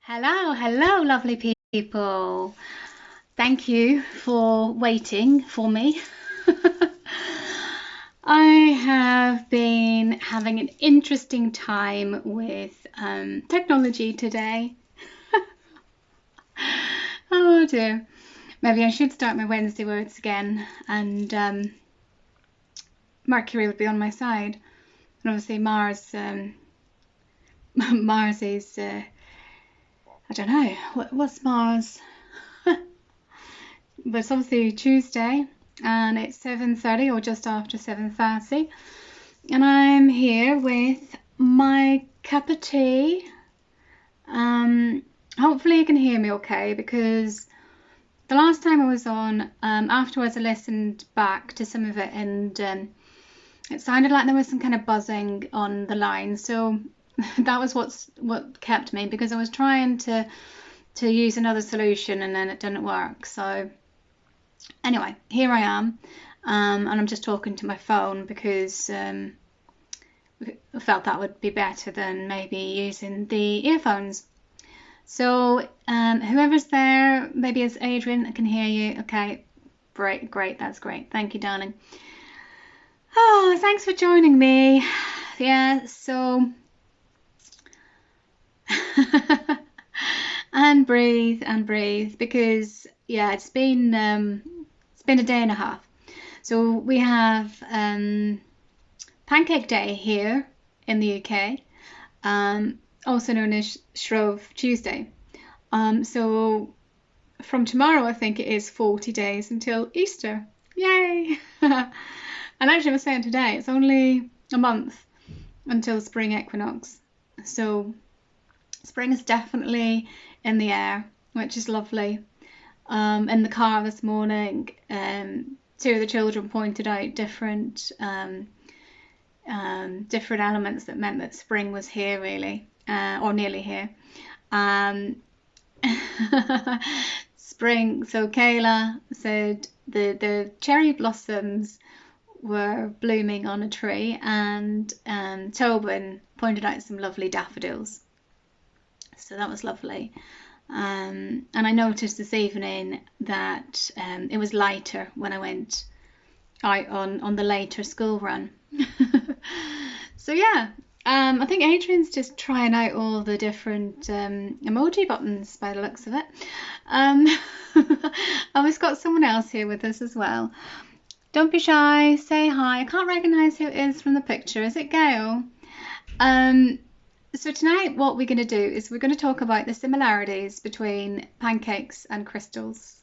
Hello, hello, lovely people. Thank you for waiting for me. I have been having an interesting time with technology today. Oh dear. Maybe I should start my Wednesday words again, and Mercury would be on my side. And obviously Mars, Mars is, I don't know, what's Mars? But it's obviously Tuesday and it's 7:30 or just after 7:30, and I'm here with my cup of tea. Hopefully you can hear me okay, because the last time I was on, afterwards I listened back to some of it, and it sounded like there was some kind of buzzing on the line, so that was what kept me, because I was trying to use another solution and then it didn't work. So anyway, here I am, and I'm just talking to my phone because I felt that would be better than maybe using the earphones. So whoever's there, maybe it's Adrian, I can hear you. Okay, great, that's great. Thank you, darling. Oh, thanks for joining me. Yeah, so and breathe, because yeah, it's been a day and a half. So we have Pancake Day here in the UK, also known as Shrove Tuesday. So from tomorrow, I think it is 40 days until Easter. Yay! And actually, I was saying today, it's only a month until spring equinox. So spring is definitely in the air, which is lovely. In the car this morning, two of the children pointed out different elements that meant that spring was here, really, or nearly here. Spring. So Kayla said the cherry blossoms were blooming on a tree, and Tobin pointed out some lovely daffodils. So that was lovely. And I noticed this evening that it was lighter when I went out on the later school run. So yeah, I think Adrian's just trying out all the different emoji buttons by the looks of it. I've got someone else here with us as well. Don't be shy, say hi. I can't recognise who it is from the picture. Is it Gail? So tonight what we're going to do is we're going to talk about the similarities between pancakes and crystals.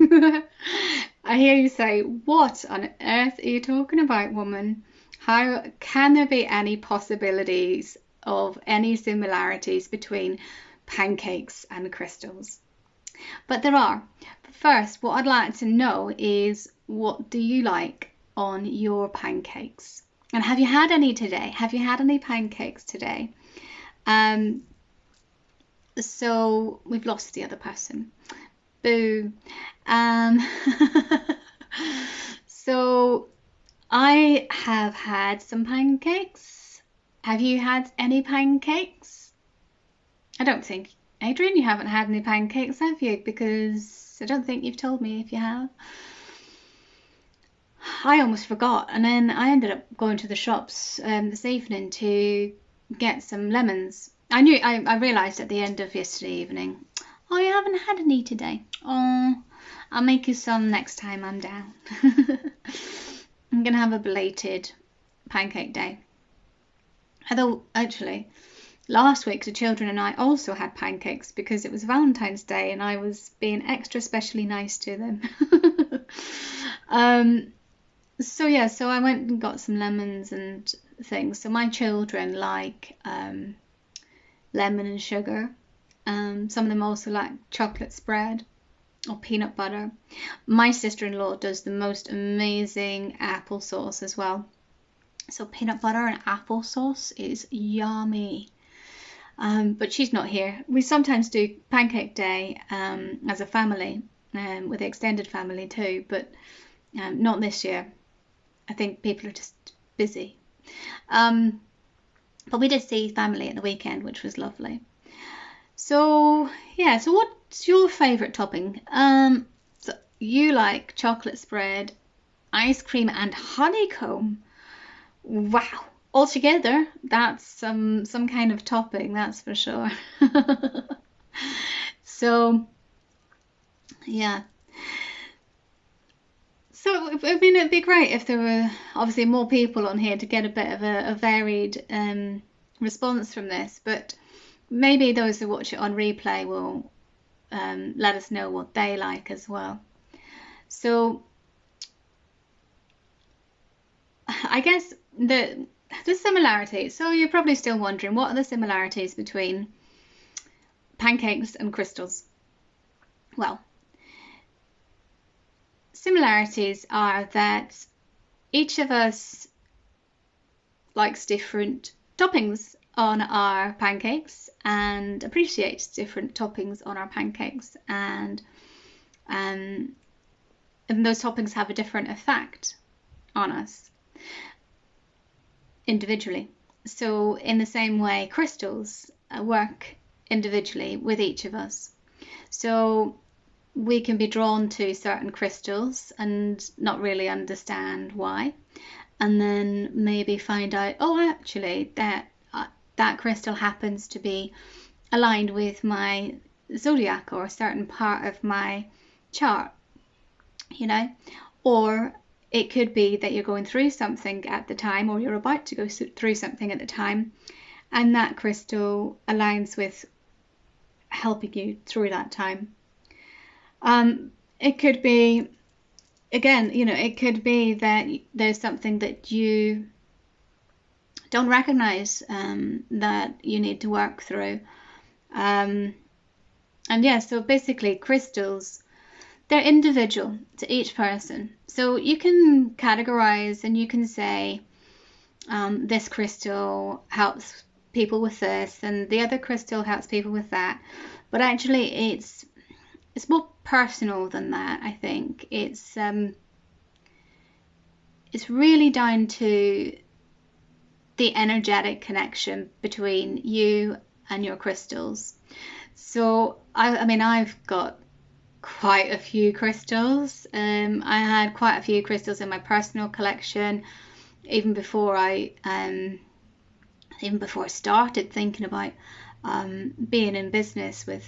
I hear you say, what on earth are you talking about, woman? How can there be any possibilities of any similarities between pancakes and crystals? But there are. But first, what I'd like to know is, what do you like on your pancakes? And have you had any today? Have you had any pancakes today? So we've lost the other person. Boo. So I have had some pancakes. Have you had any pancakes? I don't think. Adrian, you haven't had any pancakes, have you? Because I don't think you've told me if you have. I almost forgot, and then I ended up going to the shops this evening to get some lemons. I realised at the end of yesterday evening, oh, you haven't had any today. Oh, I'll make you some next time I'm down. I'm going to have a belated pancake day. Although, actually, last week the children and I also had pancakes because it was Valentine's Day and I was being extra specially nice to them. So yeah, so I went and got some lemons and things. So my children like lemon and sugar. Some of them also like chocolate spread or peanut butter. My sister-in-law does the most amazing applesauce as well. So peanut butter and applesauce is yummy. But she's not here. We sometimes do pancake day as a family, with the extended family too, but not this year. I think people are just busy. But we did see family at the weekend, which was lovely. So yeah, so what's your favourite topping? So you like chocolate spread, ice cream, and honeycomb. Wow. Altogether, that's some kind of topping, that's for sure. So yeah. So I mean, it'd be great if there were obviously more people on here to get a bit of a varied response from this, but maybe those who watch it on replay will let us know what they like as well. So I guess the similarities. So you're probably still wondering, what are the similarities between pancakes and crystals? Well, similarities are that each of us likes different toppings on our pancakes and appreciates different toppings on our pancakes, and those toppings have a different effect on us individually. So in the same way, crystals work individually with each of us. So we can be drawn to certain crystals and not really understand why, and then maybe find out, oh, actually that crystal happens to be aligned with my zodiac or a certain part of my chart, you know. Or it could be that you're going through something at the time, or you're about to go through something at the time, and that crystal aligns with helping you through that time. It could be, again, you know, it could be that there's something that you don't recognize that you need to work through. And yeah, so basically crystals, they're individual to each person. So you can categorize and you can say, this crystal helps people with this and the other crystal helps people with that. But actually it's more personal than that, I think. It's really down to the energetic connection between you and your crystals. So I mean, I've got quite a few crystals. I had quite a few crystals in my personal collection even before I started thinking about being in business with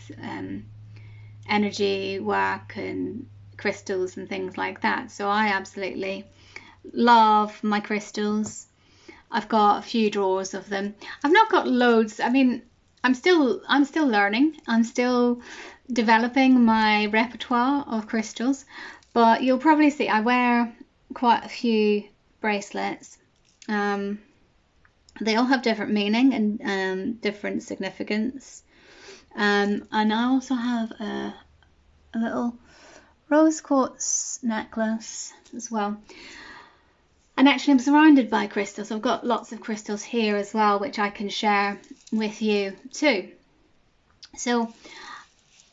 energy work and crystals and things like that. So I absolutely love my crystals. I've got a few drawers of them. I've not got loads. I mean, I'm still learning. I'm still developing my repertoire of crystals, but you'll probably see I wear quite a few bracelets. They all have different meaning and different significance. And I also have a little rose quartz necklace as well. And actually I'm surrounded by crystals. I've got lots of crystals here as well, which I can share with you too. So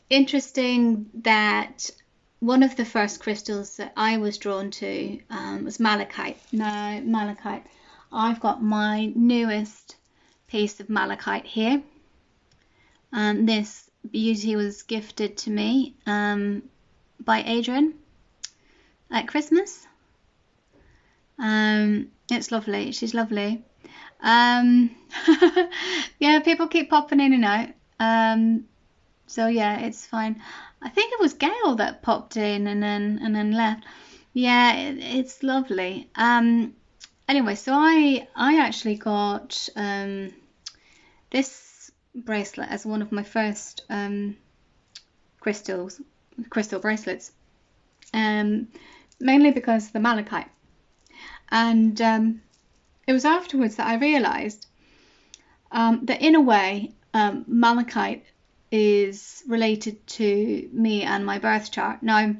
interesting that one of the first crystals that I was drawn to was malachite. Now, malachite, I've got my newest piece of malachite here. This beauty was gifted to me by Adrian at Christmas. It's lovely. She's lovely. Yeah, people keep popping in and out. So yeah, it's fine. I think it was Gail that popped in and then left. Yeah, it's lovely. Anyway, so I actually got this bracelet as one of my first crystal bracelets, mainly because of the malachite. And it was afterwards that I realised that in a way malachite is related to me and my birth chart. Now,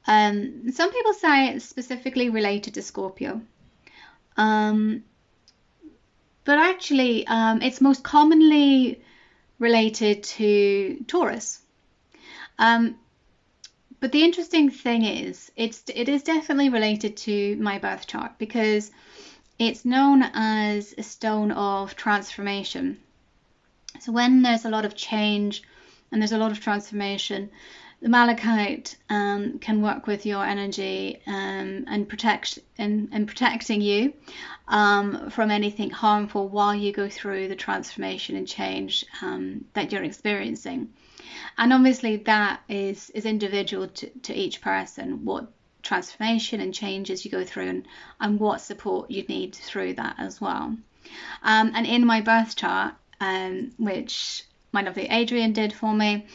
some people say it's specifically related to Scorpio, but actually it's most commonly related to Taurus. But the interesting thing is, it is definitely related to my birth chart because it's known as a stone of transformation. So when there's a lot of change and there's a lot of transformation, the malachite can work with your energy and protecting you from anything harmful while you go through the transformation and change that you're experiencing. And obviously that is individual to each person, what transformation and changes you go through, and what support you need through that as well. And in my birth chart, which my lovely Adrian did for me,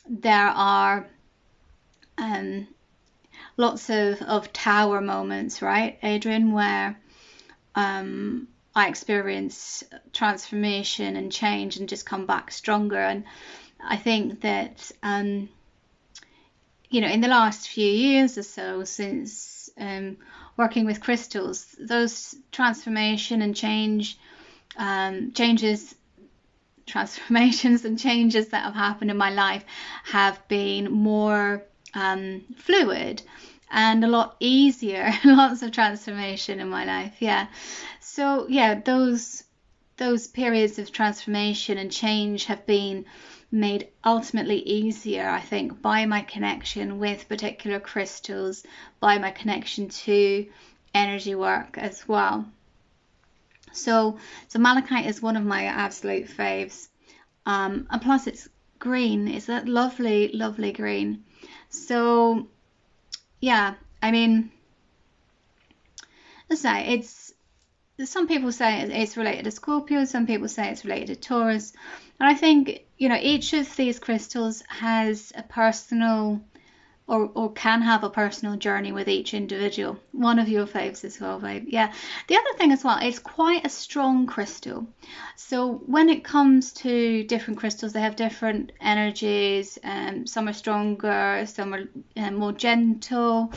there are lots of tower moments, right, Adrian, where I experience transformation and change and just come back stronger. And I think that you know, in the last few years or so, since working with crystals, those transformation and transformations and changes that have happened in my life have been more fluid and a lot easier. Lots of transformation in my life, yeah. So yeah, those periods of transformation and change have been made ultimately easier, I think, by my connection with particular crystals, by my connection to energy work as well. So malachite is one of my absolute faves, and plus it's green. It's that lovely, lovely green. So yeah, I mean, let's say it's, some people say it's related to Scorpio, some people say it's related to Taurus, and I think, you know, each of these crystals has a personal, or can have a personal journey with each individual. One of your faves as well, babe. Yeah. The other thing as well, it's quite a strong crystal. So when it comes to different crystals, they have different energies. Some are stronger, some are more gentle.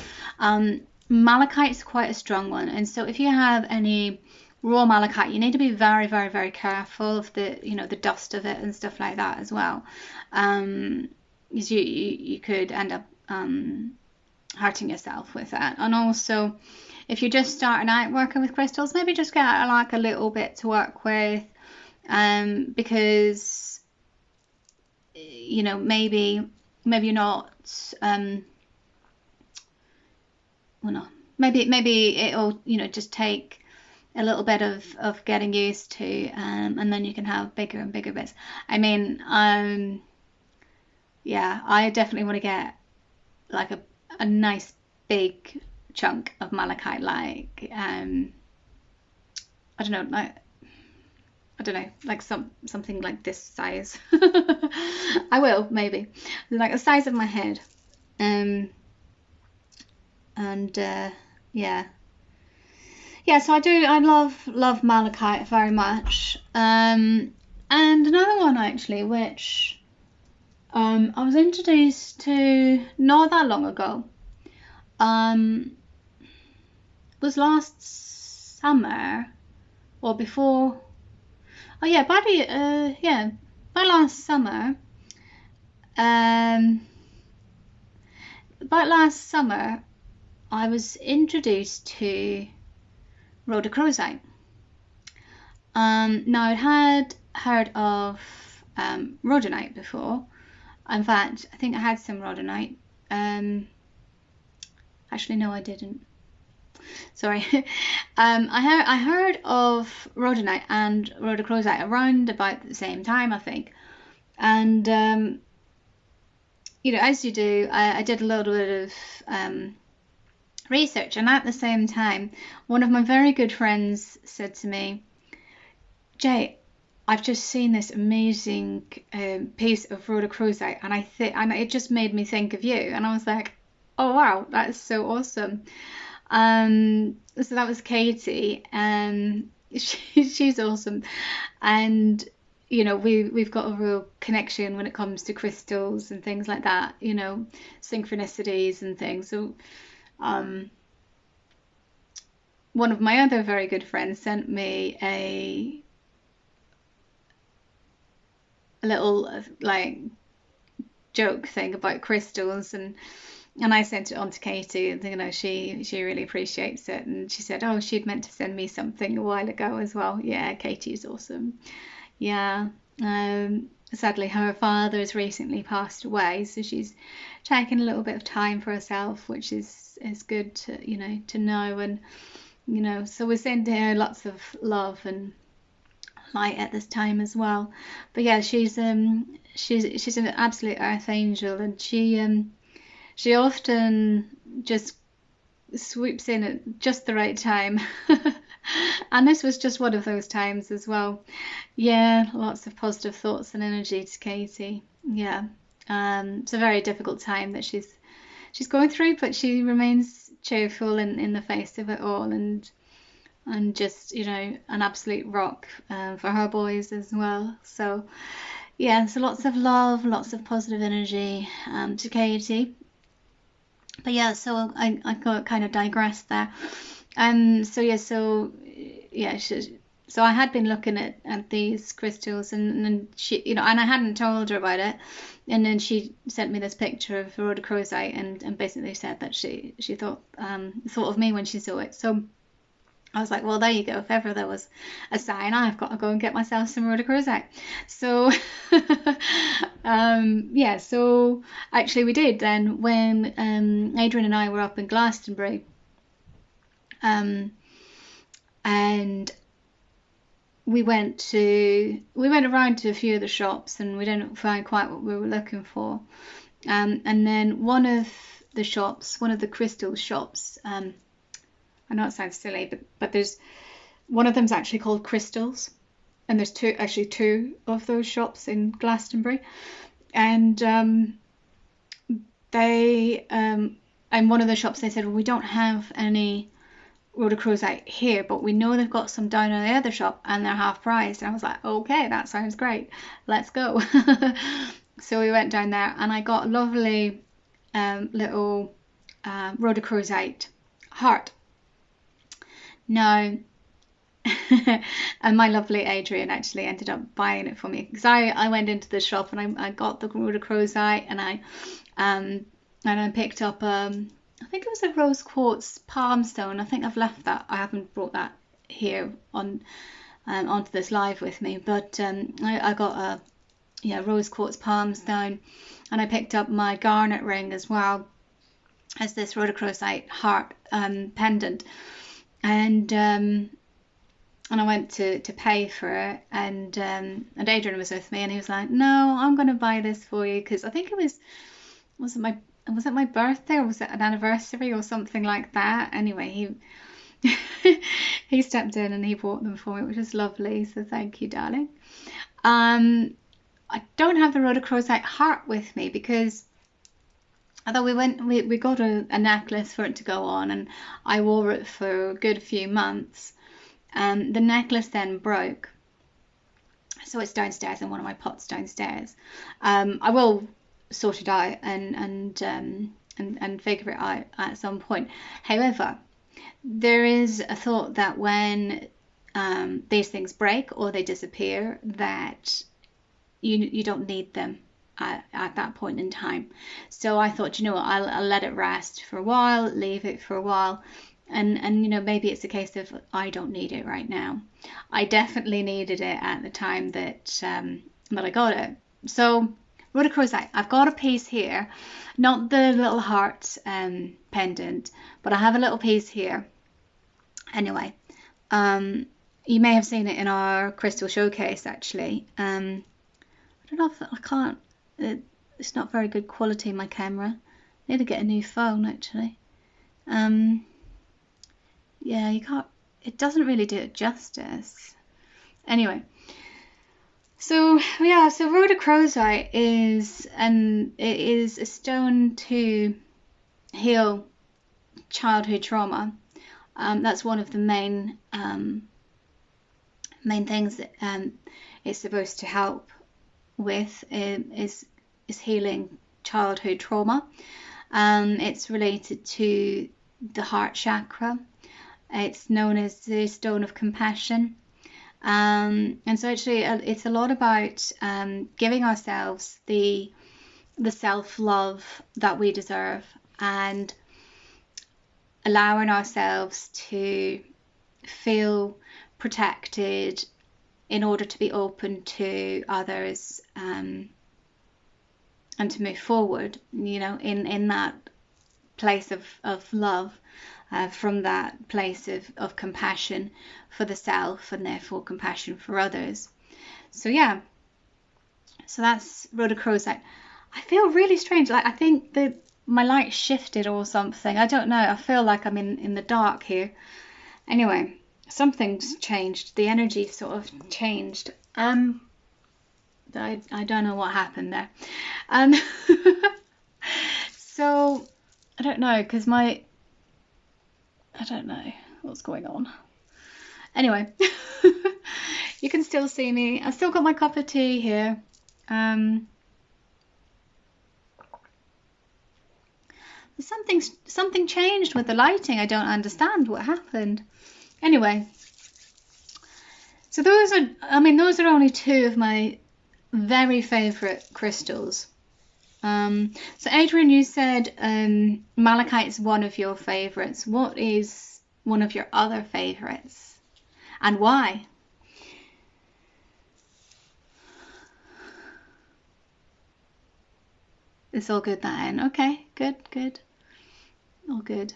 Malachite is quite a strong one. And so if you have any raw malachite, you need to be very, very, very careful of the, you know, the dust of it and stuff like that as well. Because you could end up hurting yourself with that. And also, if you're just starting out working with crystals, maybe just get like a little bit to work with, because, you know, maybe you're not well, no, maybe it'll, you know, just take a little bit of getting used to, and then you can have bigger and bigger bits. I mean, yeah, I definitely want to get like a nice big chunk of malachite, like I don't know, like something like this size. I will, maybe like the size of my head. And yeah, so I love malachite very much. And another one actually, which I was introduced to not that long ago, was last summer or before. Oh yeah, by last summer. About last summer, I was introduced to rhodochrosite. Now I had heard of rhodonite before. In fact, I think I had some rhodonite. Actually, no, I didn't. Sorry. I heard of rhodonite and rhodochrosite around about the same time, I think. And you know, as you do, I did a little bit of research, and at the same time, one of my very good friends said to me, Jay, I've just seen this amazing piece of rhodochrosite, and it just made me think of you. And I was like, oh wow, that's so awesome. So that was Katie, and she's awesome, and you know, we've got a real connection when it comes to crystals and things like that, you know, synchronicities and things. So one of my other very good friends sent me a little like joke thing about crystals, and I sent it on to Katie, and you know, she really appreciates it, and she said, oh, she'd meant to send me something a while ago as well. Yeah, Katie's awesome. Yeah, Sadly, her father has recently passed away, so she's taking a little bit of time for herself, which is good to to know. And so we're sending her lots of love and light at this time as well. But yeah, she's an absolute earth angel, and she often just swoops in at just the right time. And this was just one of those times as well. Yeah, lots of positive thoughts and energy to Katie. Yeah. It's a very difficult time that she's going through, but she remains cheerful in the face of it all, and just an absolute rock for her boys as well. So yeah, so lots of love, lots of positive energy to Katie. But yeah, so I got kind of digressed there. So I had been looking at these crystals, and she, and I hadn't told her about it, and then she sent me this picture of rhodochrosite, and basically said that she thought of me when she saw it. So I was like, well, there you go. If ever there was a sign, I've got to go and get myself some rhodochrosite. So, so actually we did. Then when Adrian and I were up in Glastonbury, and we went around to a few of the shops, and we didn't find quite what we were looking for. And then one of the crystal shops, I know it sounds silly, but there's one of them's actually called Crystals, and there's two of those shops in Glastonbury, and and one of the shops, they said, well, we don't have any rhodochrosite here, but we know they've got some down in the other shop, and they're half price. And I was like, okay, that sounds great, let's go. So we went down there, and I got a lovely little rhodochrosite heart. No. And my lovely Adrian actually ended up buying it for me, because I went into the shop and I got the rhodochrosite, and I picked up I think it was a rose quartz palm stone. I think I've left that. I haven't brought that here onto this live with me, but I got a rose quartz palm stone, and I picked up my garnet ring as well as this rhodochrosite heart pendant. And I went to pay for it, and Adrian was with me, and he was like, no, I'm going to buy this for you, because I think was it my birthday, or was it an anniversary or something like that? Anyway, he stepped in and he bought them for me, which is lovely, so thank you, darling. I don't have the rhodochrosite heart with me, because although we got a necklace for it to go on, and I wore it for a good few months. The necklace then broke, so it's downstairs in one of my pots downstairs. I will sort it out and figure it out at some point. However, there is a thought that when these things break or they disappear, that you don't need them at that point in time. So I thought, what, I'll let it rest for a while, leave it for a while, and maybe it's a case of I don't need it right now. I definitely needed it at the time that I got it. So rhodochrosite, I've got a piece here, not the little heart pendant, but I have a little piece here. Anyway, you may have seen it in our crystal showcase, actually. I don't know if I can't. It's not very good quality, my camera. I need to get a new phone, actually. Yeah, you can't. It doesn't really do it justice. Anyway, so rhodochrosite is a stone to heal childhood trauma. That's one of the main things that it's supposed to help with, is healing childhood trauma. It's related to the heart chakra. It's known as the stone of compassion. And so actually it's a lot about giving ourselves the self-love that we deserve, and allowing ourselves to feel protected in order to be open to others, and to move forward, in that place of love, from that place of compassion for the self, and therefore compassion for others. So yeah, so that's Road of Crows. I feel really strange, like I think that my light shifted or something, I don't know, I feel like I'm in the dark here. Anyway, something's changed, the energy sort of changed. I don't know what happened there. So I don't know, because I don't know what's going on. Anyway, you can still see me. I've still got my cup of tea here. Something changed with the lighting. I don't understand what happened. Anyway, so those are only two of my very favorite crystals. So Adrian, you said malachite's one of your favorites. What is one of your other favorites, and why? It's all good then. Okay, good. All good.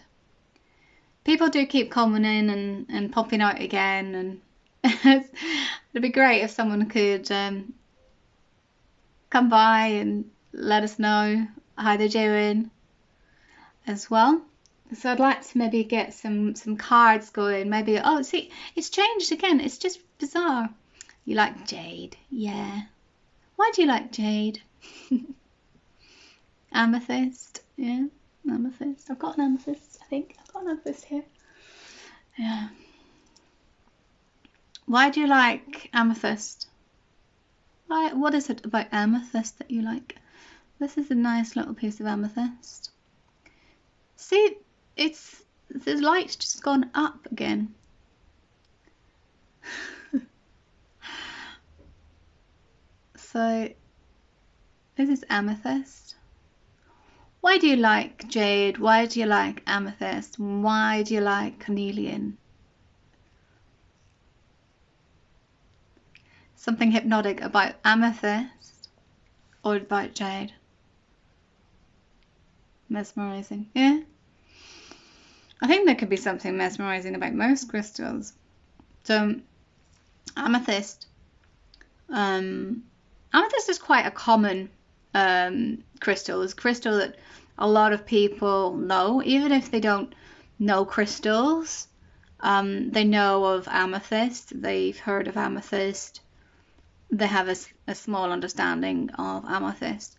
People do keep coming in and popping out again, and it'd be great if someone could come by and let us know how they're doing as well. So I'd like to maybe get some cards going. Maybe, oh, see, it's changed again. It's just bizarre. You like jade? Yeah. Why do you like jade? Amethyst? Yeah, amethyst. I've got an amethyst, I think. I've got an amethyst here. Yeah. Why do you like amethyst? What is it about amethyst that you like? This is a nice little piece of amethyst. See, the light's just gone up again. So this is amethyst. Why do you like jade? Why do you like amethyst? Why do you like carnelian? Something hypnotic about amethyst or about jade? Mesmerizing, yeah. I think there could be something mesmerizing about most crystals. So amethyst is quite a common crystal. It's a crystal that a lot of people know, even if they don't know crystals. They know of amethyst, they've heard of amethyst, they have a small understanding of amethyst.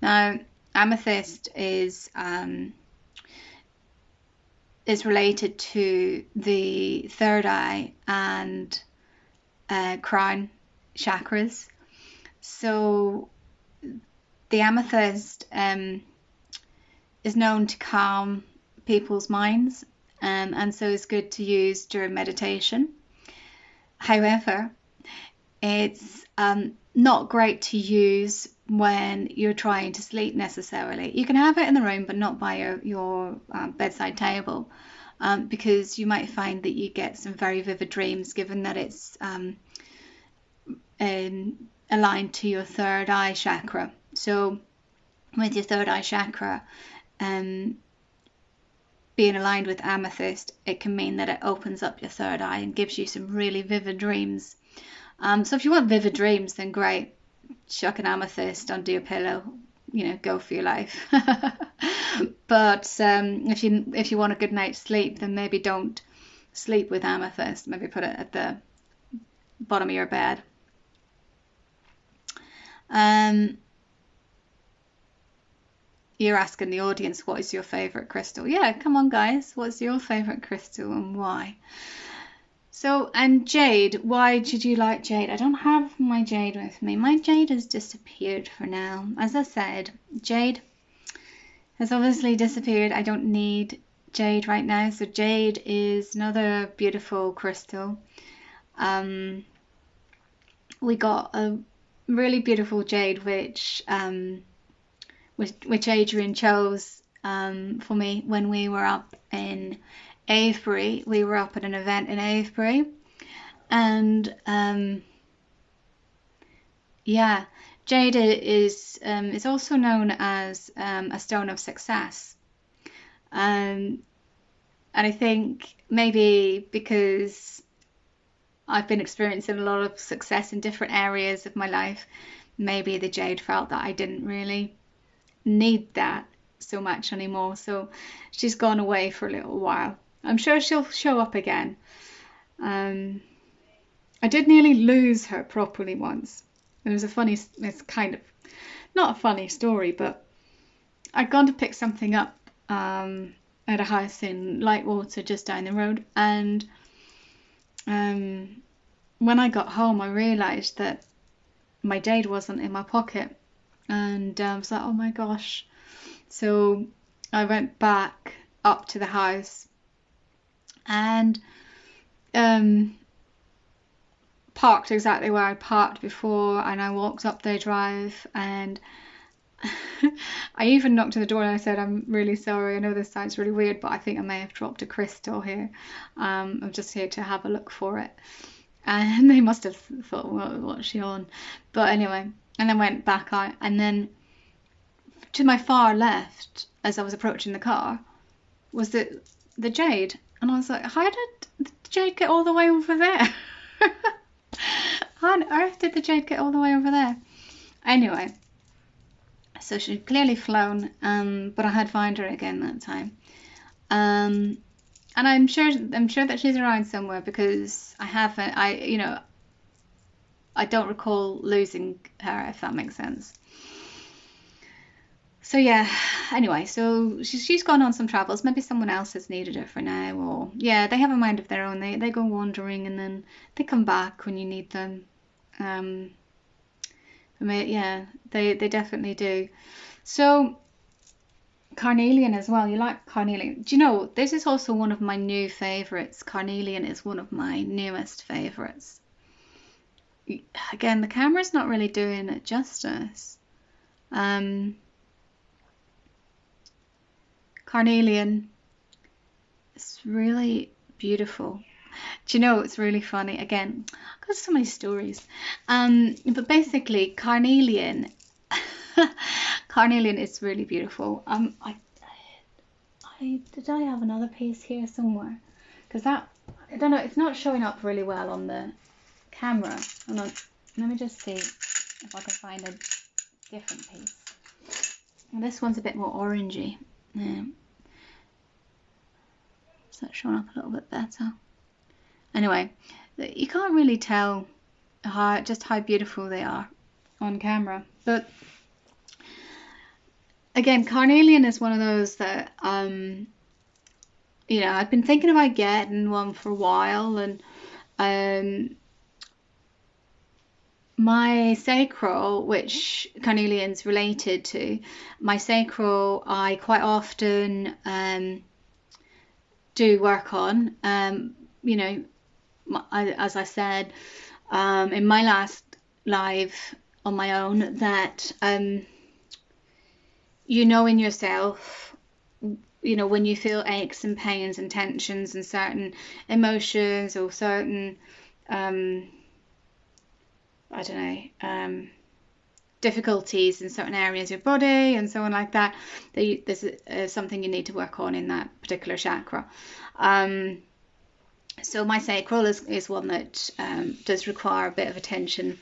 Now, amethyst is related to the third eye and crown chakras. So the amethyst is known to calm people's minds, and so it's good to use during meditation. However, it's not great to use when you're trying to sleep necessarily. You can have it in the room, but not by your bedside table, because you might find that you get some very vivid dreams, given that it's aligned to your third eye chakra. So with your third eye chakra being aligned with amethyst, it can mean that it opens up your third eye and gives you some really vivid dreams. So if you want vivid dreams, then great, chuck an amethyst under your pillow, go for your life. But if you want a good night's sleep, then maybe don't sleep with amethyst. Maybe put it at the bottom of your bed. You're asking the audience, what is your favorite crystal? Yeah, come on guys, what's your favorite crystal and why? So, and jade, why did you like jade? I don't have my jade with me. My jade has disappeared for now. As I said, jade has obviously disappeared. I don't need jade right now. So jade is another beautiful crystal. We got a really beautiful jade which Adrian chose for me when we were up in Avebury. We were up at an event in Avebury, and Yeah, jade is also known as a stone of success. Um, and I think maybe because I've been experiencing a lot of success in different areas of my life, maybe the jade felt that I didn't really need that so much anymore. So she's gone away for a little while. I'm sure she'll show up again. I did nearly lose her properly once. It was it's kind of not a funny story, but I'd gone to pick something up at a house in Lightwater just down the road, and when I got home, I realised that my jade wasn't in my pocket, and I was like, oh my gosh. So I went back up to the house and parked exactly where I parked before, and I walked up their drive, and I even knocked on the door and I said, I'm really sorry, I know this sounds really weird, but I think I may have dropped a crystal here. I'm just here to have a look for it. And they must have thought, well, what's she on? But anyway, and then went back out, and then to my far left, as I was approaching the car, was the jade. And I was like, how did the jade get all the way over there? How on earth did the jade get all the way over there? Anyway, so she'd clearly flown, but I had found her again that time. And I'm sure that she's around somewhere, because I don't recall losing her, if that makes sense. So yeah, anyway, so she's gone on some travels. Maybe someone else has needed her for now, or yeah, they have a mind of their own. They go wandering and then they come back when you need them. Yeah, they definitely do. So carnelian as well. You like carnelian? Do you know this is also one of my new favorites? Carnelian is one of my newest favorites. Again, the camera's not really doing it justice. Carnelian, it's really beautiful. Do you know, it's really funny. Again, I've got so many stories. But basically, carnelian, carnelian is really beautiful. Did I have another piece here somewhere? Because that, I don't know, it's not showing up really well on the camera. Hold on, let me just see if I can find a different piece. And this one's a bit more orangey. Yeah. So that's showing up a little bit better. Anyway, you can't really tell just how beautiful they are on camera. But again, carnelian is one of those that I've been thinking about getting one for a while, and my sacral, which carnelian's related to, my sacral, I quite often do work on. As I said in my last live on my own, that in yourself, when you feel aches and pains and tensions and certain emotions or certain difficulties in certain areas of your body and so on like that, there's something you need to work on in that particular chakra. So my sacral is one that does require a bit of attention,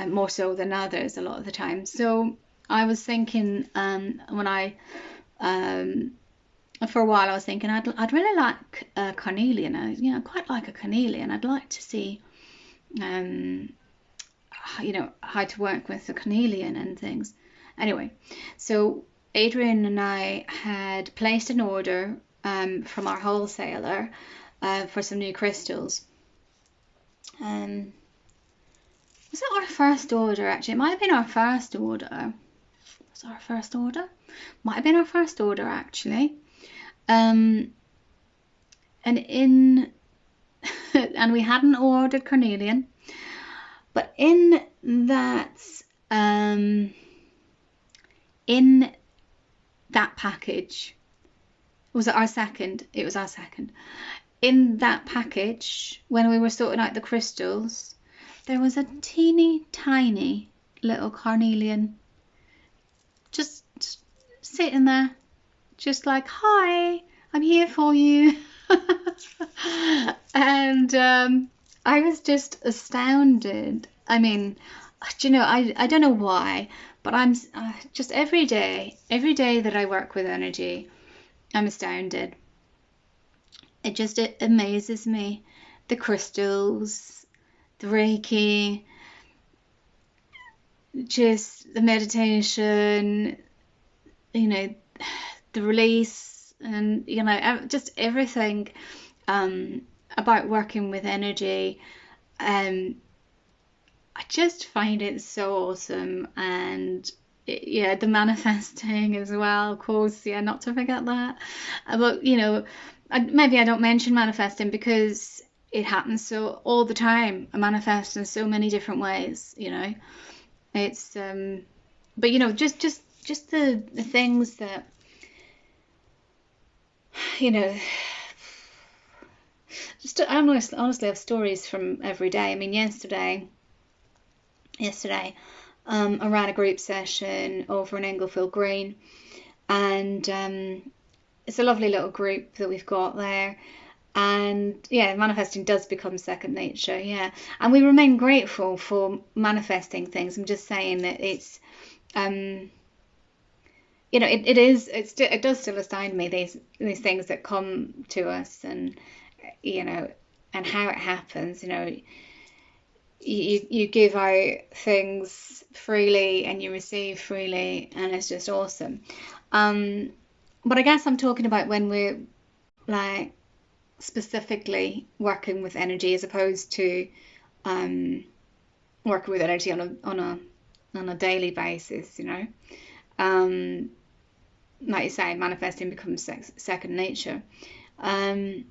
more so than others a lot of the time. So I was thinking, for a while I was thinking I'd really like a carnelian. I quite like a carnelian. I'd like to see how to work with the carnelian and things. Anyway, so Adrian and I had placed an order from our wholesaler for some new crystals. Was it our first order? Actually, it might have been our first order. Was it our first order? Might have been our first order, actually. And and we hadn't ordered carnelian, but in that package, was it our second? It was our second. In that package, when we were sorting out the crystals, there was a teeny tiny little carnelian, just sitting there, just like, hi, I'm here for you. And I was just astounded. I mean, do you know, I don't know why, but I'm just every day that I work with energy, I'm astounded. It amazes me. The crystals, the Reiki, just the meditation, you know, the release, and you know, just everything about working with energy. I just find it so awesome. And yeah, the manifesting as well, of course, yeah, not to forget that. But you know, maybe I don't mention manifesting because it happens so all the time. I manifest in so many different ways, you know. It's but you know, just the things that, you know, just I honestly have stories from every day. I mean, yesterday I ran a group session over in Englefield Green, and it's a lovely little group that we've got there. And yeah, manifesting does become second nature, yeah. And we remain grateful for manifesting things. I'm just saying that it's you know, it does still astound me, these things that come to us, and you know, and how it happens. You know, you give out things freely and you receive freely, and it's just awesome. But I guess I'm talking about when we're like specifically working with energy, as opposed to working with energy on a daily basis. You know, like you say, manifesting becomes second nature. And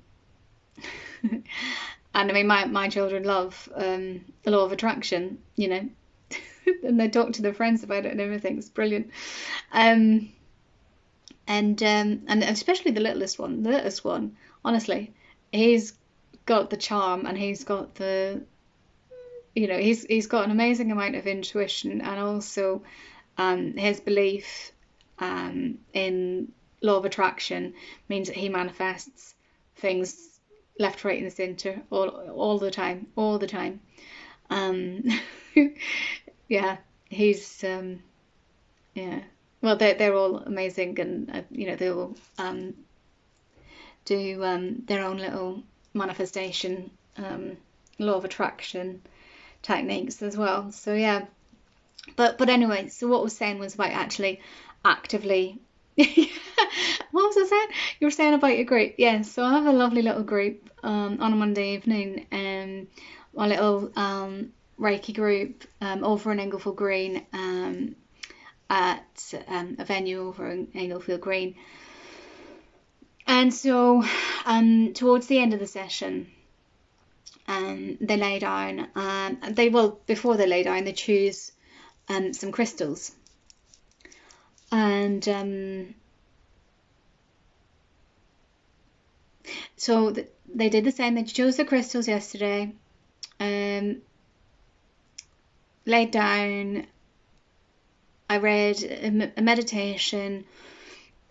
I mean, my children love the law of attraction, you know, and they talk to their friends about it and everything. It's brilliant. And especially the littlest one. The littlest one, honestly, he's got the charm, and he's got the, you know, he's got an amazing amount of intuition, and also his belief in law of attraction means that he manifests things left, right, and centre all the time, all the time. Yeah, he's yeah. Well, they're all amazing, and you know, they all do their own little manifestation law of attraction techniques as well. So yeah, but anyway, so what I was saying was about actually actively. What was I saying? You were saying about your group. Yeah, so I have a lovely little group on a Monday evening, my little Reiki group over in Englefield Green, at a venue over in Englefield Green. And so towards the end of the session, they lay down, before they lay down, they choose some crystals. And so they did the same. They chose the crystals yesterday, laid down. I read a meditation.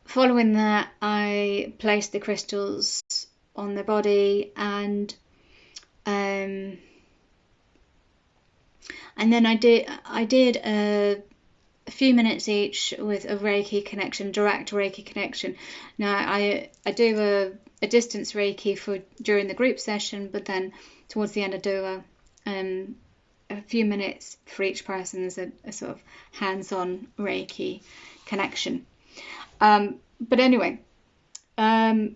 Following that, I placed the crystals on their body, and then I did a few minutes each with a Reiki connection, direct Reiki connection. Now I do a distance Reiki during the group session, but then towards the end I do a few minutes for each person as a sort of hands-on Reiki connection. But anyway, it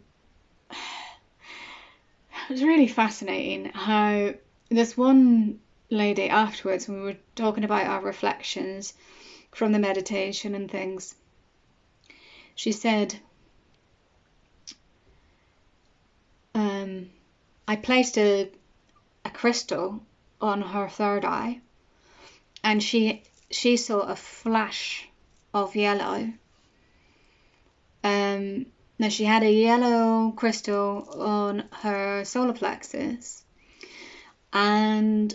was really fascinating how this one lady afterwards, when we were talking about our reflections from the meditation and things, she said, I placed a crystal on her third eye, and she saw a flash of yellow. Now she had a yellow crystal on her solar plexus, and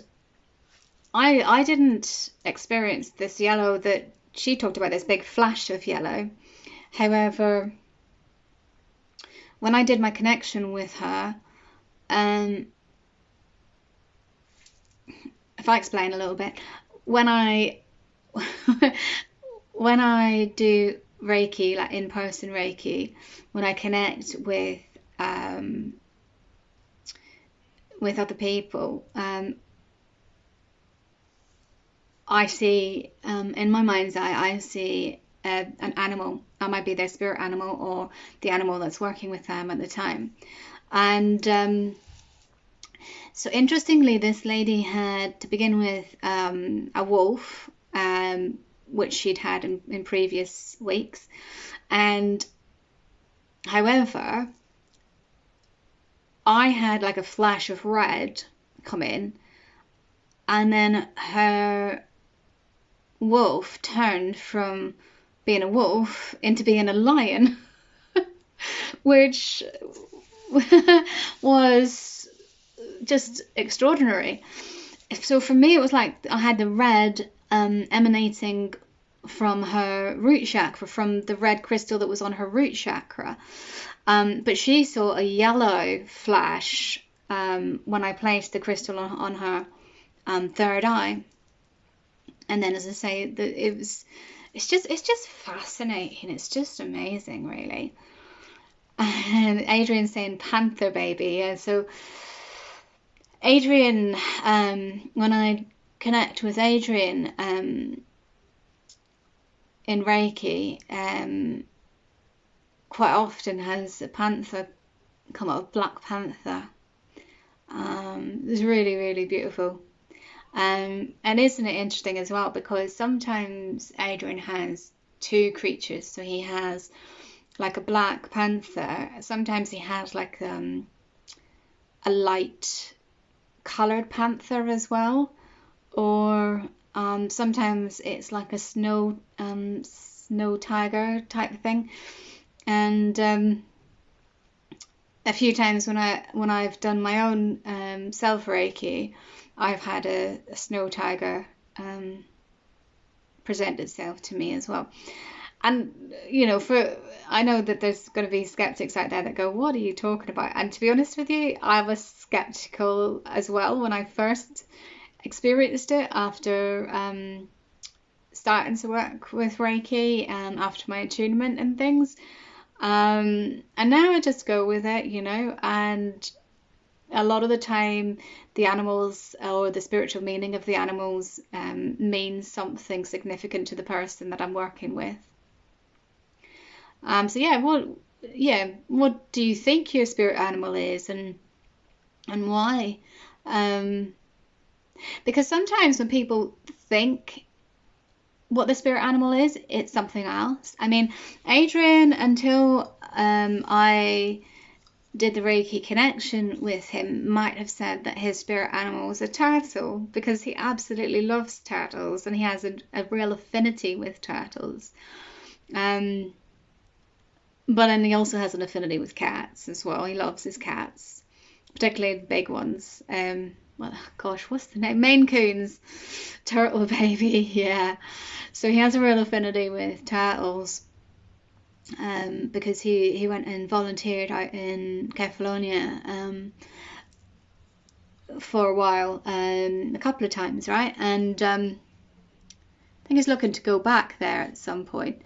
I didn't experience this yellow that she talked about, this big flash of yellow. However, when I did my connection with her, if I explain a little bit, when I when I do Reiki, like in-person Reiki, when I connect with other people, I see, in my mind's eye, I see an animal. That might be their spirit animal or the animal that's working with them at the time. And so interestingly, this lady had, to begin with, a wolf, which she'd had in previous weeks. And however, I had like a flash of red come in, and then her wolf turned from being a wolf into being a lion, which was just extraordinary. So for me, it was like I had the red emanating from her root chakra, from the red crystal that was on her root chakra. But she saw a yellow flash when I placed the crystal on her third eye. And then, as I say, it's just fascinating. It's just amazing, really. And Adrian's saying panther baby. Yeah, so Adrian, when I connect with Adrian in Reiki, quite often has a panther come up, black panther. It's really, really beautiful. And isn't it interesting as well, because sometimes Adrian has two creatures. So he has like a black panther. Sometimes he has like a light coloured panther as well, or sometimes it's like a snow tiger type of thing. And a few times when I've done my own self Reiki, I've had a snow tiger present itself to me as well. And I know that there's going to be skeptics out there that go, what are you talking about? And to be honest with you, I was skeptical as well when I first experienced it, after starting to work with Reiki, after my attunement and things. And now I just go with it, and a lot of the time the animals, or the spiritual meaning of the animals, means something significant to the person that I'm working with. What do you think your spirit animal is, and why? Because sometimes when people think what the spirit animal is, it's something else. I mean, Adrian, until I did the Reiki connection with him, might have said that his spirit animal was a turtle, because he absolutely loves turtles and he has a real affinity with turtles. But then he also has an affinity with cats as well. He loves his cats, particularly the big ones. What's the name? Maine Coons. Turtle baby, yeah. So he has a real affinity with turtles, because he went and volunteered out in California for a while, a couple of times, right? And I think he's looking to go back there at some point.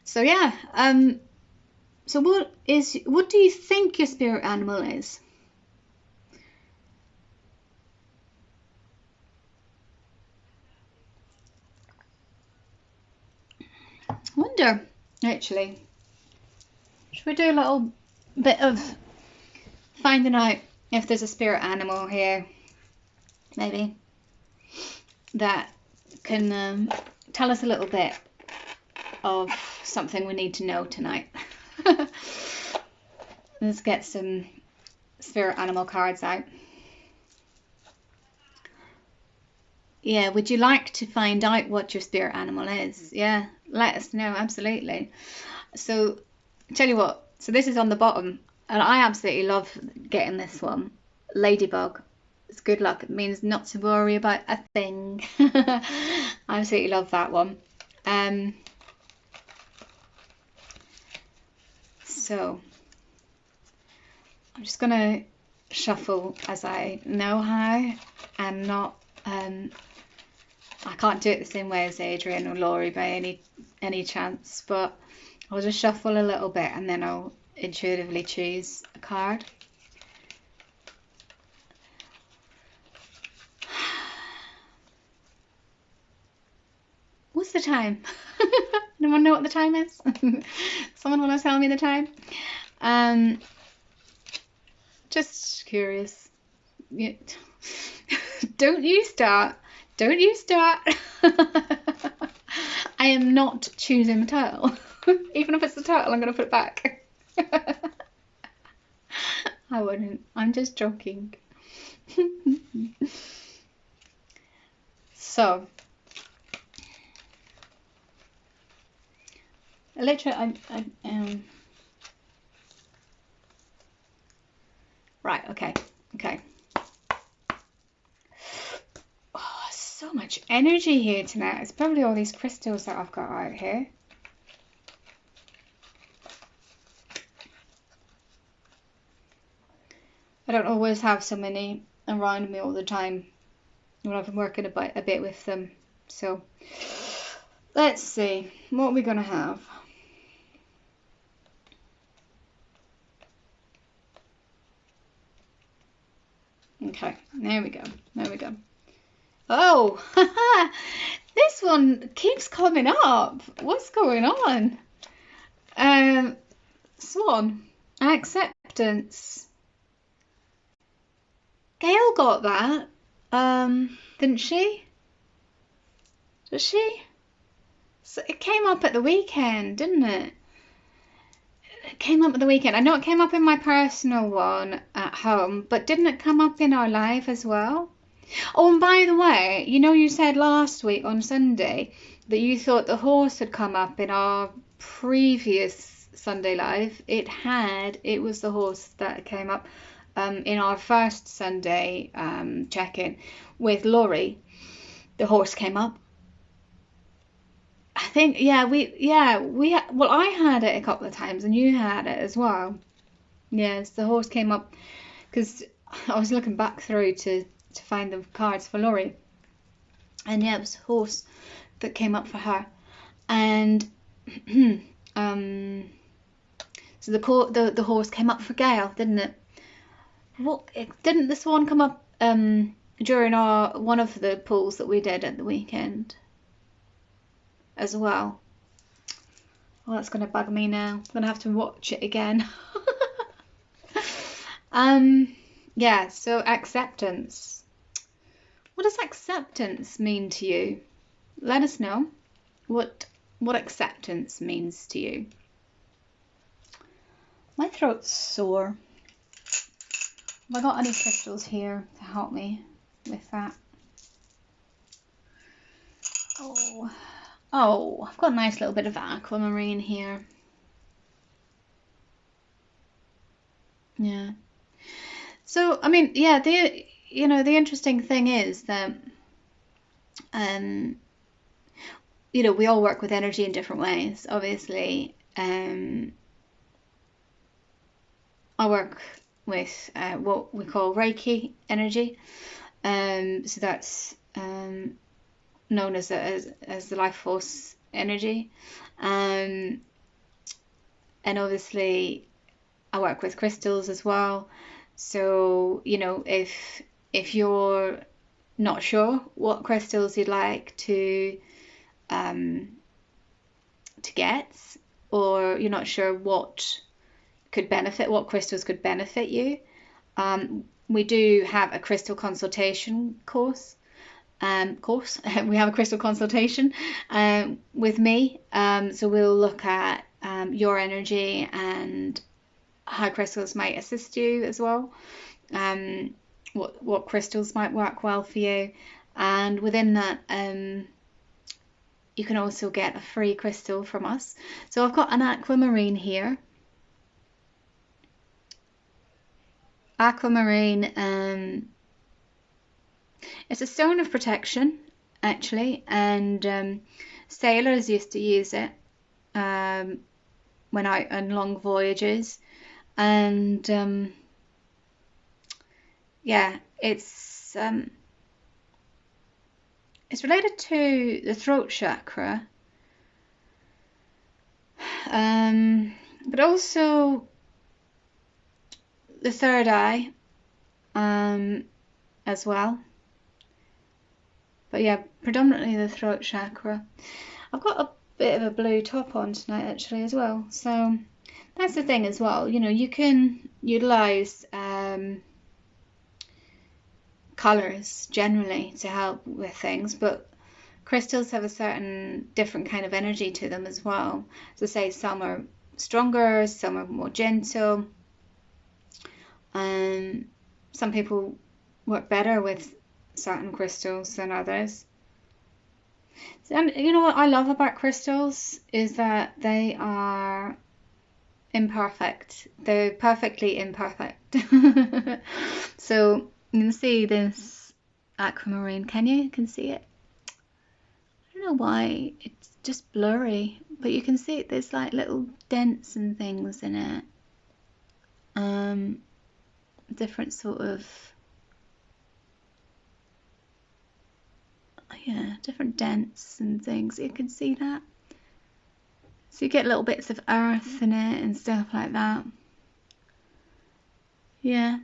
So what do you think your spirit animal is? I wonder, actually, should we do a little bit of finding out if there's a spirit animal here, maybe, that can tell us a little bit of something we need to know tonight. Let's get some spirit animal cards out. Yeah, would you like to find out what your spirit animal is? Yeah, let us know, absolutely. So, tell you what, so this is on the bottom, and I absolutely love getting this one, Ladybug. It's good luck. It means not to worry about a thing. I absolutely love that one. So I'm just gonna shuffle as I know how, and not I can't do it the same way as Adrian or Laurie by any chance, but I'll just shuffle a little bit and then I'll intuitively choose a card. What's the time? Anyone know what the time is? Someone want to tell me the time? Just curious. Yeah. Don't you start. Don't you start. I am not choosing the turtle. Even if it's the turtle, I'm going to put it back. I wouldn't. I'm just joking. So, literally, right, okay. Oh, so much energy here tonight. It's probably all these crystals that I've got out here. I don't always have so many around me all the time when I've been working a bit with them. So, let's see. What are we going to have? Okay, there we go. Oh, this one keeps coming up. What's going on? Swan, acceptance. Gail got that, didn't she? Did she? So it came up at the weekend, didn't it? It came up at the weekend. I know it came up in my personal one at home, but didn't it come up in our live as well? Oh, and by the way, you know, you said last week on Sunday that you thought the horse had come up in our previous Sunday live. It was the horse that came up in our first Sunday check-in with Laurie. The horse came up. I think, well, I had it a couple of times and you had it as well. Yes, the horse came up because I was looking back through to find the cards for Laurie, and yeah, it was a horse that came up for her, and so the horse came up for Gail, didn't it? Didn't the swan come up during one of the pulls that we did at the weekend as well? Well, that's gonna bug me now. I'm gonna have to watch it again. Yeah, so acceptance. What does acceptance mean to you? Let us know what acceptance means to you. My throat's sore. Have I got any crystals here to help me with that? Oh, I've got a nice little bit of aquamarine here. Yeah. So, I mean, yeah, the interesting thing is that, we all work with energy in different ways. Obviously, I work with what we call Reiki energy. So that's known as the life force energy. And obviously, I work with crystals as well. So, if you're not sure what crystals you'd like to get, or you're not sure what crystals could benefit you, we do have a crystal consultation course. We have a crystal consultation with me. So we'll look at your energy and how crystals might assist you as well. What crystals might work well for you, and within that, you can also get a free crystal from us. So I've got an aquamarine here. Aquamarine It's a stone of protection, actually, and sailors used to use it when out on long voyages. And yeah, it's related to the throat chakra, but also the third eye as well. But yeah, predominantly the throat chakra. I've got a bit of a blue top on tonight actually as well, so that's the thing as well. You know, you can utilize colors generally to help with things, but crystals have a certain different kind of energy to them as well. So say some are stronger, some are more gentle, and some people work better with certain crystals than others. And you know what I love about crystals is that they are imperfect. They're perfectly imperfect. So you can see this aquamarine. Can you? You can see it? I don't know why it's just blurry, but you can see it. There's like little dents and things in it. Different sort of, yeah, different dents and things. You can see that. So you get little bits of earth in it and stuff like that. Yeah.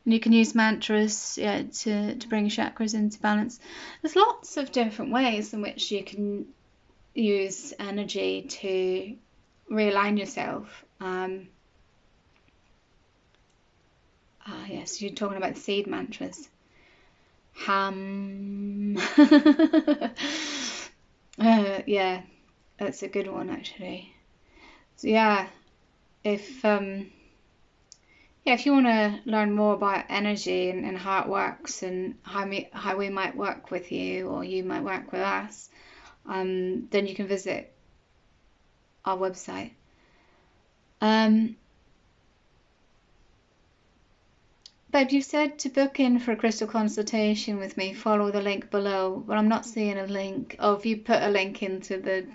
And you can use mantras, yeah, to bring chakras into balance. There's lots of different ways in which you can use energy to realign yourself. Yes, you're talking about the seed mantras. Yeah, that's a good one actually. So yeah, if you want to learn more about energy and how it works and how we might work with you or you might work with us, then you can visit our website. Babe, you said to book in for a crystal consultation with me, follow the link below, but I'm not seeing a link. Oh, if you put a link into the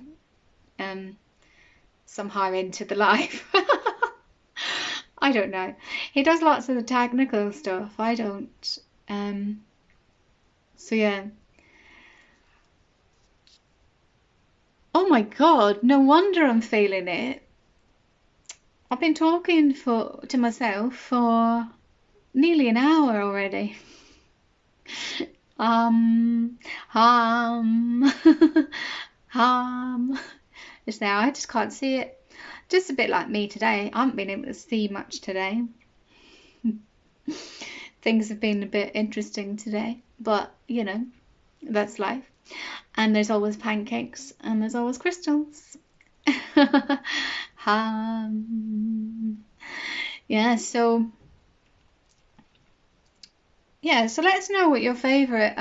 somehow into the live. I don't know. He does lots of the technical stuff. I don't. So yeah. Oh my God, no wonder I'm feeling it. I've been talking to myself for nearly an hour already. Just now, I just can't see it. Just a bit like me today. I haven't been able to see much today. Things have been a bit interesting today, but you know, that's life. And there's always pancakes and there's always crystals. Yeah, so let us know what your favorite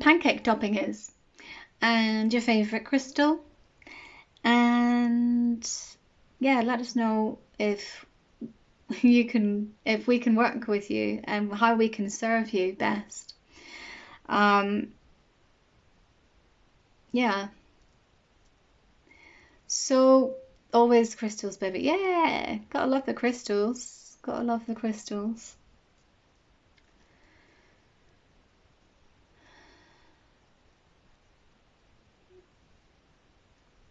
pancake topping is and your favorite crystal, and yeah, let us know if we can work with you and how we can serve you best. Yeah, so always crystals, baby. Yeah, gotta love the crystals. Gotta love the crystals.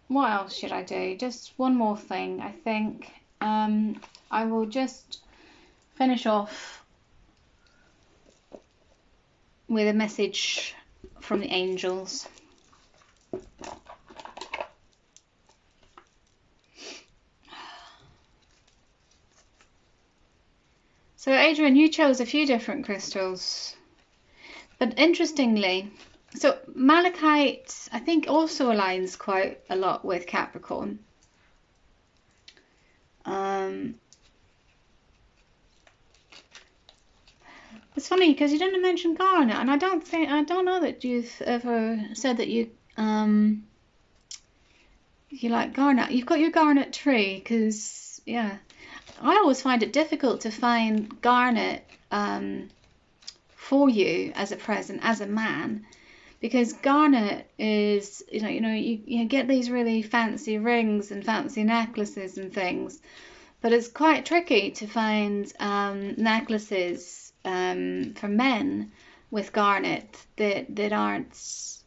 What else should I do? Just one more thing, I think. I will just finish off with a message from the angels. So Adrian, you chose a few different crystals, but interestingly, so malachite I think also aligns quite a lot with Capricorn. It's funny because you didn't mention garnet, and I don't know that you've ever said that you like garnet. You've got your garnet tree, because yeah, I always find it difficult to find garnet for you as a present, as a man, because garnet is, you get these really fancy rings and fancy necklaces and things, but it's quite tricky to find necklaces for men with garnet that aren't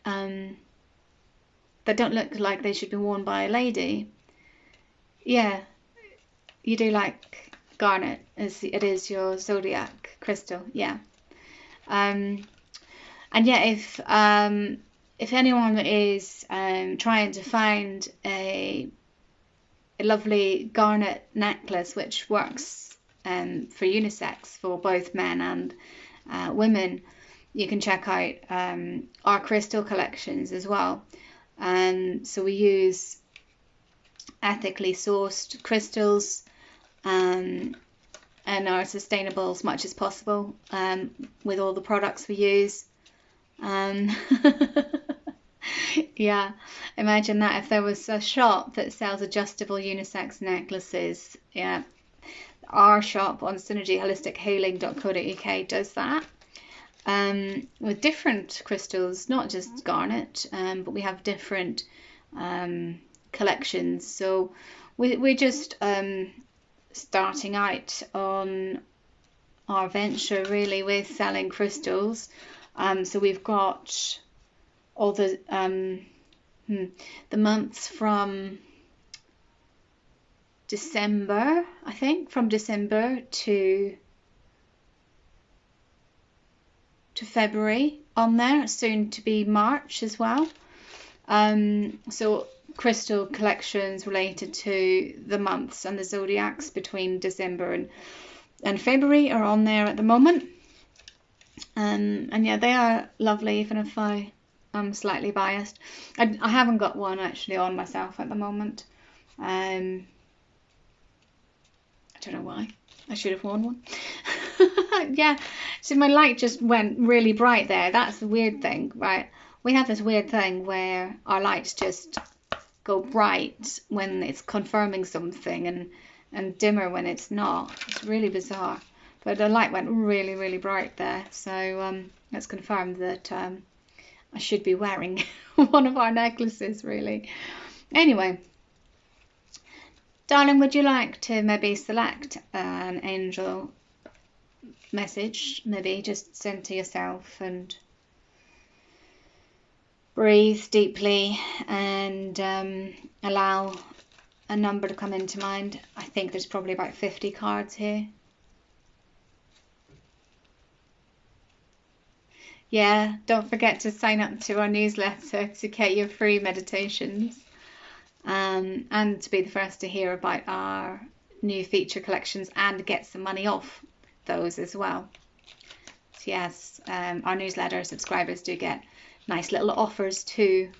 that don't look like they should be worn by a lady. Yeah, you do like garnet, as it is your zodiac crystal. Yeah. And yeah, if anyone is trying to find a lovely garnet necklace which works for unisex, for both men and women, you can check out our crystal collections as well. So we use ethically sourced crystals and are sustainable as much as possible with all the products we use. Yeah, imagine that if there was a shop that sells adjustable unisex necklaces. Yeah, our shop on synergyholistichealing.co.uk does that with different crystals, not just garnet, but we have different collections. So we're just starting out on our venture really with selling crystals. So we've got all the months from December, I think, from December to February on there, soon to be March as well. So crystal collections related to the months and the zodiacs between December and February are on there at the moment. And yeah, they are lovely, even if I'm slightly biased. I haven't got one actually on myself at the moment. I don't know why. I should have worn one. Yeah, so my light just went really bright there. That's the weird thing, right? We have this weird thing where our lights just go bright when it's confirming something and dimmer when it's not. It's really bizarre. But the light went really, really bright there. So it's confirmed that I should be wearing one of our necklaces, really. Anyway, darling, would you like to maybe select an angel message, maybe just send to yourself, and breathe deeply and allow a number to come into mind? I think there's probably about 50 cards here. Yeah, don't forget to sign up to our newsletter to get your free meditations and to be the first to hear about our new feature collections and get some money off those as well. So yes, our newsletter subscribers do get nice little offers too.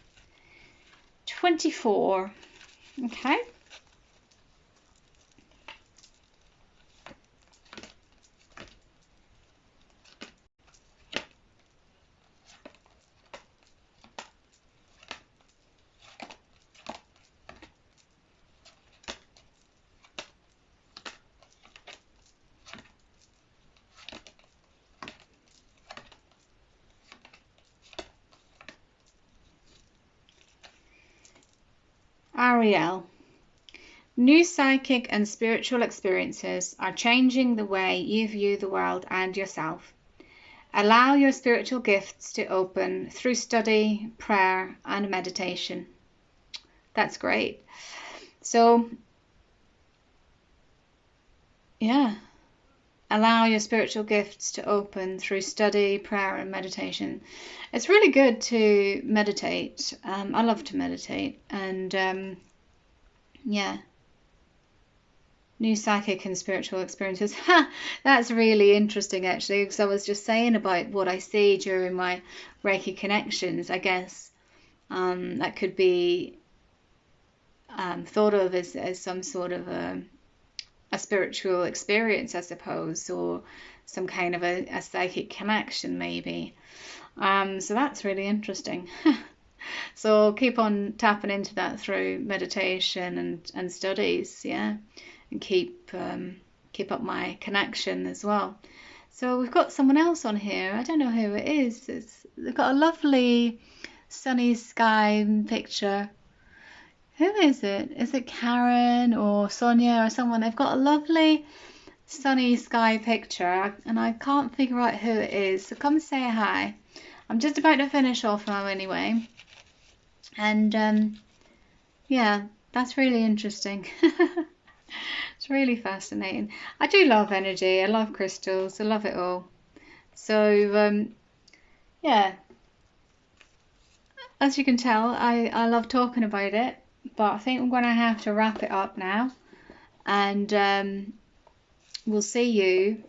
24. Okay. Ariel. New psychic and spiritual experiences are changing the way you view the world and yourself. Allow your spiritual gifts to open through study, prayer, and meditation. That's great. So, yeah, allow your spiritual gifts to open through study, prayer, and meditation. It's really good to meditate. I love to meditate, and yeah, new psychic and spiritual experiences. That's really interesting, actually, because I was just saying about what I see during my Reiki connections. I guess that could be thought of as some sort of a spiritual experience, I suppose, or some kind of a psychic connection, maybe. So that's really interesting. So keep on tapping into that through meditation and studies, yeah, and keep up my connection as well. So we've got someone else on here. I don't know who it is. They've got a lovely sunny sky picture. Who is it? Is it Karen or Sonia or someone? They've got a lovely sunny sky picture and I can't figure out who it is. So come say hi. I'm just about to finish off now anyway. And yeah, that's really interesting. It's really fascinating. I do love energy. I love crystals. I love it all. So yeah, as you can tell, I love talking about it, but I think I'm going to have to wrap it up now, and we'll see you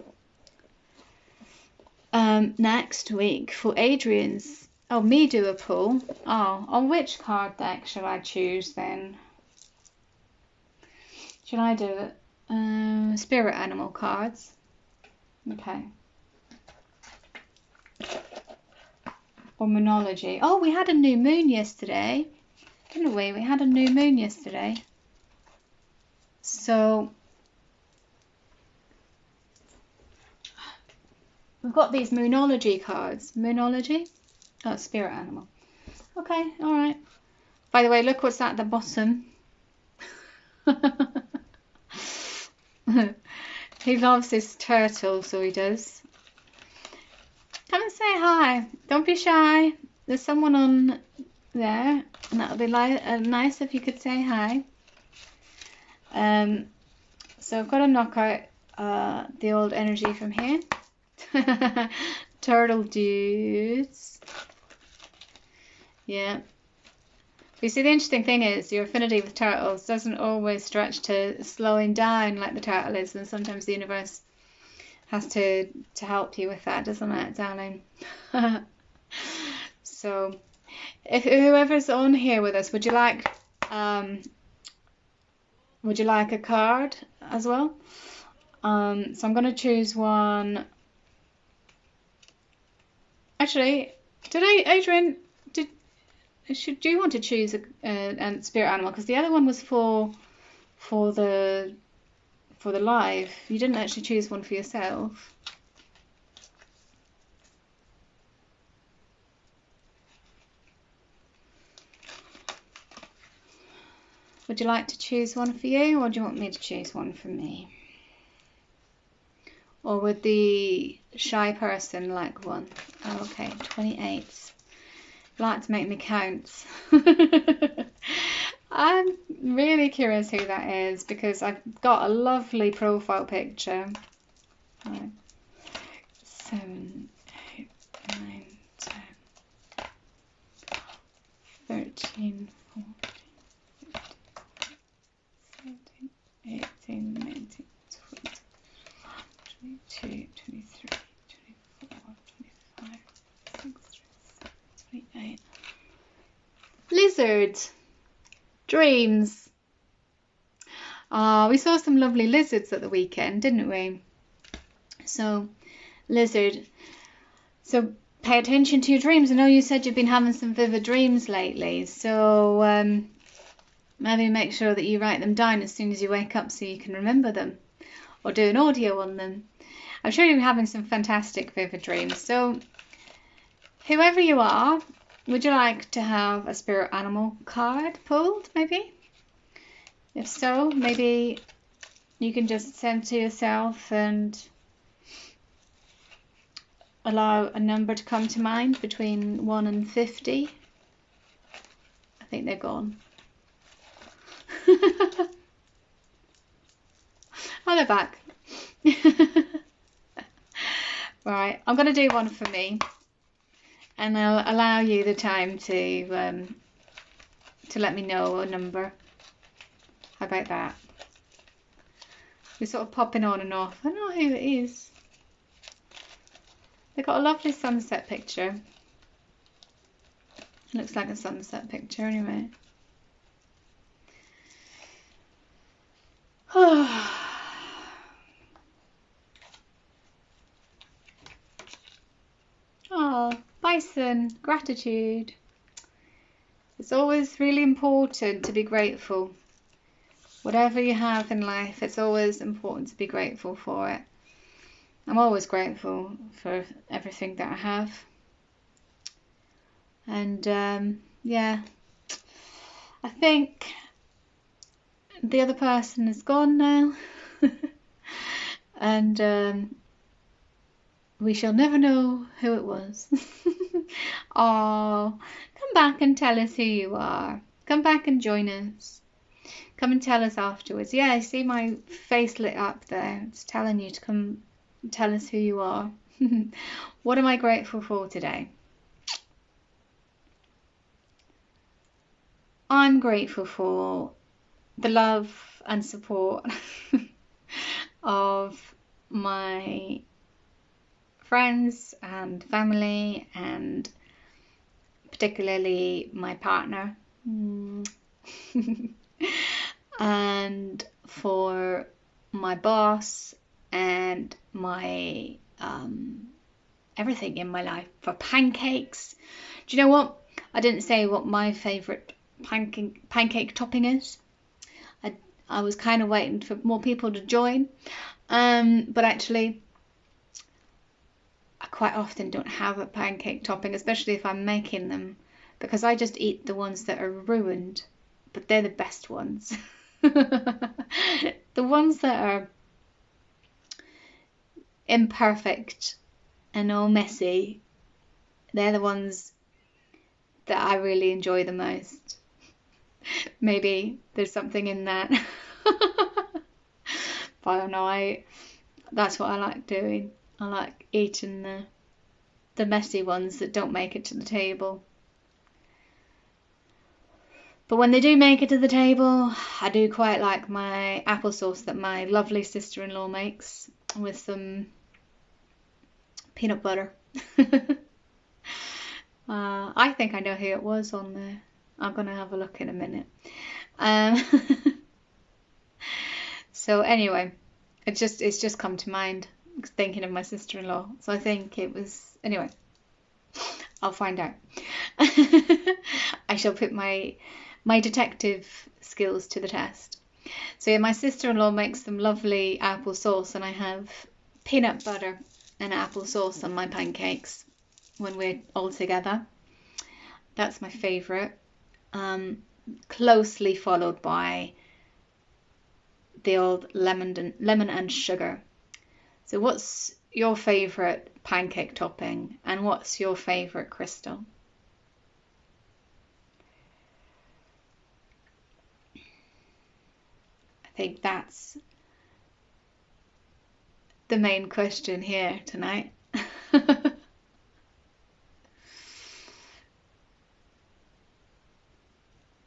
next week for Adrian's, me do a pull. On which card deck shall I choose then? Shall I do it? Spirit animal cards. Okay. Or Monology. Oh, we had a new moon yesterday, didn't we? We had a new moon yesterday. So we've got these Moonology cards. Moonology? Oh, spirit animal. Okay, alright. By the way, look what's at the bottom. He loves his turtle, so he does. Come and say hi. Don't be shy. There's someone on there, and that would be nice if you could say hi. So I've got to knock out the old energy from here. Turtle dudes. Yeah. You see, the interesting thing is your affinity with turtles doesn't always stretch to slowing down like the turtle is, and sometimes the universe has to help you with that, doesn't it, darling? So, if whoever's on here with us, would you like a card as well? So I'm going to choose one. Actually, Adrian, do you want to choose a spirit animal? Because the other one was for the live. You didn't actually choose one for yourself. Would you like to choose one for you, or do you want me to choose one for me? Or would the shy person like one? Oh, okay, 28. You'd like to make me count. I'm really curious who that is, because I've got a lovely profile picture. 5, 7, 8, 9, 10, 13, 14, 15, 17, 18, 19, 20, 22, 23, 24, 25, 26, 28. Lizard dreams. We saw some lovely lizards at the weekend, didn't we? So, lizard. So, pay attention to your dreams. I know you said you've been having some vivid dreams lately. So, maybe make sure that you write them down as soon as you wake up so you can remember them. Or do an audio on them. I'm sure you're having some fantastic vivid dreams. So, whoever you are, would you like to have a spirit animal card pulled, maybe? If so, maybe you can just center yourself and allow a number to come to mind between 1 and 50. I think they're gone. Oh, they're back. Right, I'm going to do one for me, and I'll allow you the time to let me know a number. How about that? We're sort of popping on and off. I don't know who it is. They've got a lovely sunset picture. It looks like a sunset picture anyway. Oh, bison, gratitude. It's always really important to be grateful. Whatever you have in life, it's always important to be grateful for it. I'm always grateful for everything that I have. And yeah, I think the other person is gone now. And we shall never know who it was. Oh, come back and tell us who you are. Come back and join us. Come and tell us afterwards. Yeah, I see my face lit up there. It's telling you to come tell us who you are. What am I grateful for today? I'm grateful for the love and support of my friends and family, and particularly my partner. And for my boss and my everything in my life. For pancakes. Do you know what? I didn't say what my favourite pancake topping is. I was kind of waiting for more people to join. But actually, I quite often don't have a pancake topping, especially if I'm making them, because I just eat the ones that are ruined. But they're the best ones. The ones that are imperfect and all messy, they're the ones that I really enjoy the most. Maybe there's something in that. But I don't know, that's what I like doing. I like eating the messy ones that don't make it to the table. But when they do make it to the table, I do quite like my applesauce that my lovely sister-in-law makes with some peanut butter. I think I know who it was on there. I'm going to have a look in a minute. So anyway, it's just come to mind thinking of my sister-in-law. So I think it was, anyway, I'll find out. I shall put my detective skills to the test. So yeah, my sister-in-law makes some lovely applesauce, and I have peanut butter and applesauce on my pancakes when we're all together. That's my favourite. Closely followed by the old lemon and sugar. So what's your favourite pancake topping, and what's your favourite crystal? I think that's the main question here tonight.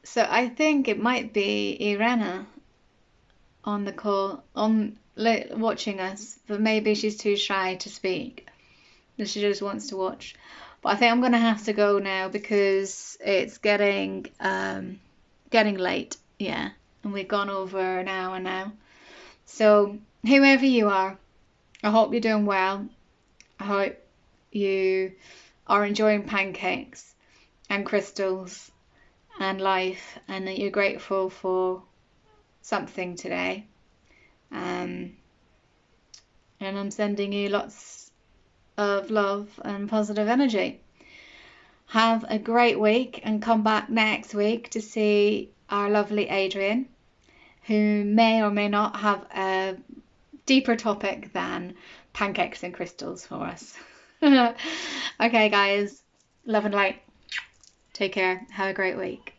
So I think it might be Irena on the call, watching us, but maybe she's too shy to speak. She just wants to watch. But I think I'm gonna have to go now because it's getting late. Yeah, and we've gone over an hour now. So whoever you are, I hope you're doing well. I hope you are enjoying pancakes and crystals and life, and that you're grateful for something today. And I'm sending you lots of love and positive energy. Have a great week, and come back next week to see our lovely Adrian, who may or may not have a deeper topic than pancakes and crystals for us. Okay guys, love and light. Take care. Have a great week.